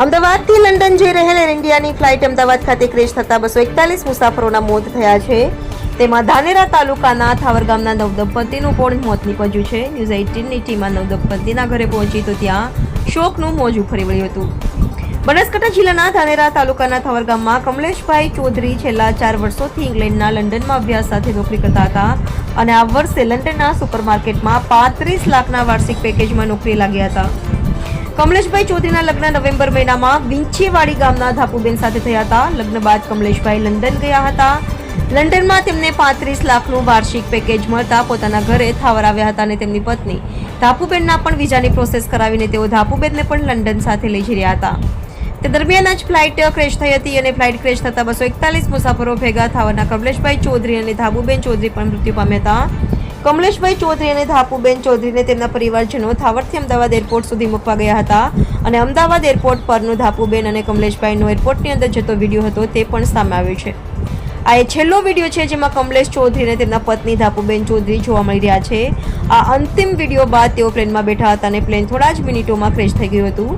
અમદાવાદથી લંડન જઈ રહેલ એર ઇન્ડિયાની ફ્લાઇટ અમદાવાદ ખાતે ક્રેશ થતા 241 મુસાફરોના મોત થયા છે. તેમાં ધાનેરા તાલુકાના થાવર ગામના નવદંપતિનું પણ મોત નીપજ્યું છે. ન્યૂઝ 18ની ટીમ આ નવદંપતિના ઘરે પહોંચી તો ત્યાં શોકનું મોજું ફરી વળ્યું હતું. બનાસકાંઠા જિલ્લાના ધાનેરા તાલુકાના થાવર ગામમાં કમલેશભાઈ ચૌધરી છેલ્લા 4 વર્ષોથી ઇંગ્લેન્ડના લંડનમાં અભ્યાસ સાથે નોકરી કરતા હતા અને આ વર્ષે લંડનના સુપરમાર્કેટમાં 35 લાખના વાર્ષિક પેકેજમાં નોકરી લાગ્યા હતા. કમલેશભાઈ ચૌધરીના લગ્ન નવેમ્બર મહિનામાં વિંછીવાડી ગામના ધાપુબેન સાથે થયા હતા. લગ્ન બાદ કમલેશભાઈ લંડન ગયા હતા. લંડનમાં તેમને 35 લાખનું વાર્ષિક પેકેજ મળતા પોતાના ઘરે થાવર આવ્યા હતા અને તેમની પત્ની ધાપુબેનના પણ વિઝાની પ્રોસેસ કરાવીને તેઓ ધાપુબેનને પણ લંડન સાથે લઈ જઈ રહ્યા હતા. તે દરમિયાન જ ફ્લાઇટ ક્રેશ થઈ હતી અને ફ્લાઇટ ક્રેશ થતા 241 મુસાફરો ભેગા થાવરના કમલેશભાઈ ચૌધરી અને ધાપુબેન ચૌધરી પણ મૃત્યુ પામ્યા હતા. કમલેશભાઈ ચૌધરી અને ધાપુબેન ચૌધરીને તેમના પરિવારજનો થાવરથી અમદાવાદ એરપોર્ટ સુધી મૂકવા ગયા હતા અને અમદાવાદ એરપોર્ટ પરનો ધાપુબેન અને કમલેશભાઈનો એરપોર્ટની અંદર જતો વિડીયો હતો તે પણ સામે આવ્યો છે. આ એ છેલ્લો વિડીયો છે જેમાં કમલેશ ચૌધરી અને તેમના પત્ની ધાપુબેન ચૌધરી જોવા મળી રહ્યા છે. આ અંતિમ વિડીયો બાદ તેઓ પ્લેનમાં બેઠા હતા અને પ્લેન થોડા જ મિનિટોમાં ક્રેશ થઈ ગયું હતું.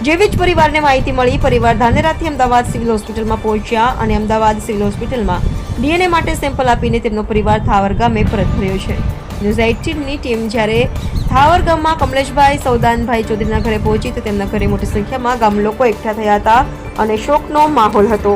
જેવી જ પરિવારને માહિતી મળી, પરિવાર ધાનેરાથી અમદાવાદ સિવિલ હોસ્પિટલમાં પહોંચ્યા અને અમદાવાદ સિવિલ હોસ્પિટલમાં ડીએનએ માટે સેમ્પલ આપીને તેમનો પરિવાર થાવર ગામે પરત ફર્યો છે. ન્યૂઝ 18ની ટીમ જ્યારે થાવર ગામમાં કમલેશભાઈ સૌદાનભાઈ ચૌધરીના ઘરે પહોંચી તો તેમના ઘરે મોટી સંખ્યામાં ગામ લોકો એકઠા થયા હતા અને શોકનો માહોલ હતો.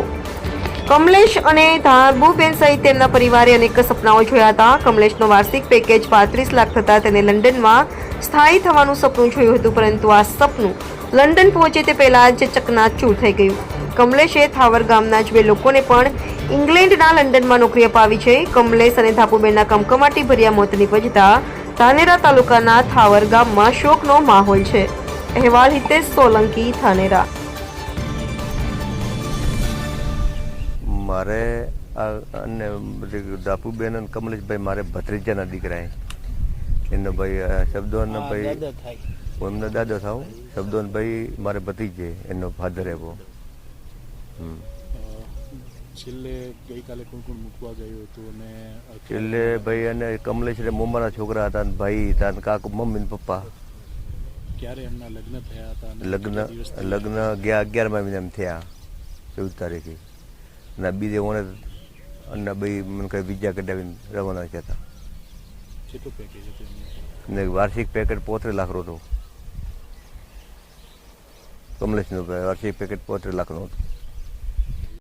કમલેશ અને ધાબુબેન સહિત તેમના પરિવારે અનેક સપનાઓ જોયા હતા. કમલેશનો વાર્ષિક પેકેજ 35 લાખ થતા તેને લંડનમાં સ્થાયી થવાનું સપનું જોયું હતું, પરંતુ આ સપનું લંડન પહોંચે તે પહેલા જ ચકનાચૂર થઈ ગયું. કમલેશે થાવર ગામના જ 2 લોકોને પણ ઇંગ્લેન્ડના લંડનમાં નોકરી અપાવી છે. કમલેશ અને ધાપુબેનના કમકમાટી ભર્યા મોત નીપજતા ધાનેરા તાલુકાના થાવર ગામમાં શોકનો માહોલ છે. અહેવાલ હિતેશ સોલંકી, ધાનેરા. મારે અને ધાપુબેન અને કમલેશભાઈ મારે ભત્રીજાના દીકરા એનો ભાઈ શબ્દોનો ભાઈ એમનો દાદો થાવ. શબ્દોન ભાઈ મારે ભત્રીજે એનો ફાધર એવો. છેલ્લે ગઈકાલે કોણ કોણ મૂકવા ગયું હતું અને છેલ્લે ભાઈ અને કમલેશ એટલે મોમાના છોકરા હતા અને ભાઈ હતા અને કાકુ મમ્મી ને પપ્પા. ક્યારે એમના લગ્ન થયા હતા? લગ્ન 11મા મહિનામાં થયા, 14 તારીખે. અને બીજે ઓને અને ભાઈ મને કઈ વિઝા કઢાવીને રવાના થયા હતા. કેટલું પેકેજ હતું એમનું? ને વાર્ષિક પેકેટ 35 લાખનો હતો. કમલેશનું વાર્ષિક પેકેટ 35 લાખનું હતું.